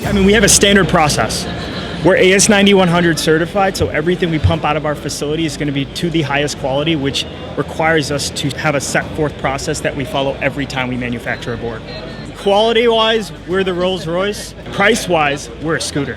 I mean, we have a standard process. We're AS9100 certified, so everything we pump out of our facility is going to be to the highest quality, which requires us to have a set forth process that we follow every time we manufacture a board. Quality-wise, we're the Rolls-Royce. Price-wise, we're a scooter.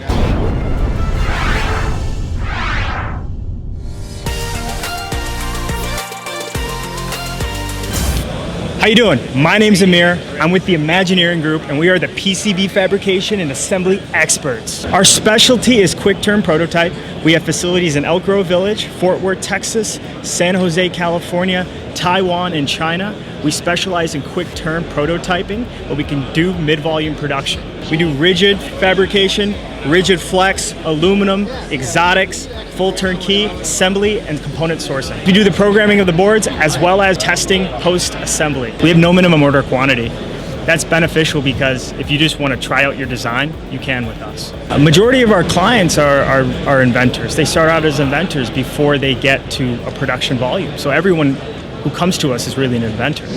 How you doing? My name's Amir. I'm with the Imagineering Group, and we are the PCB fabrication and assembly experts. Our specialty is quick-turn prototype. We have facilities in Elk Grove Village, Fort Worth, Texas, San Jose, California, Taiwan, and China. We specialize in quick-turn prototyping, but we can do mid-volume production. We do rigid fabrication, rigid flex, aluminum, exotics, full turnkey, assembly, and component sourcing. We do the programming of the boards as well as testing post-assembly. We have no minimum order quantity. That's beneficial because if you just want to try out your design, you can with us. A majority of our clients are inventors. They start out as inventors before they get to a production volume. So everyone who comes to us is really an inventor.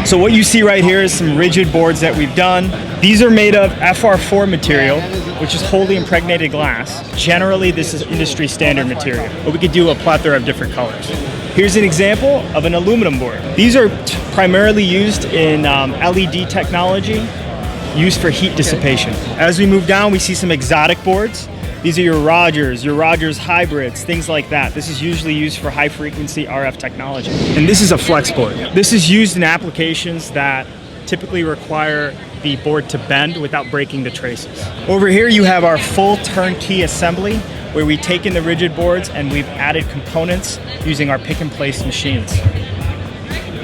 So what you see right here is some rigid boards that we've done. These are made of FR4 material, which is wholly impregnated glass. Generally, this is industry standard material, but we could do a plethora of different colors. Here's an example of an aluminum board. These are primarily used in LED technology, used for heat dissipation. As we move down, we see some exotic boards. These are your Rogers hybrids, things like that. This is usually used for high frequency RF technology. And this is a flex board. This is used in applications that typically require the board to bend without breaking the traces. Over here you have our full turnkey assembly, where we take in the rigid boards and we've added components using our pick and place machines.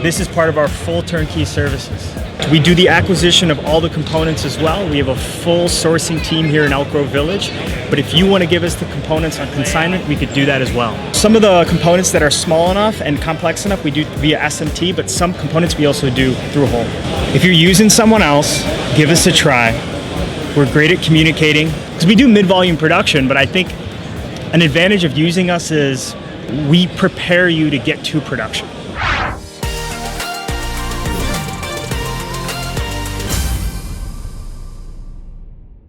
This is part of our full turnkey services. We do the acquisition of all the components as well. We have a full sourcing team here in Elk Grove Village, but if you want to give us the components on consignment, we could do that as well. Some of the components that are small enough and complex enough, we do via SMT, but some components we also do through a hole. If you're using someone else, give us a try. We're great at communicating, because we do mid-volume production, but I think an advantage of using us is we prepare you to get to production.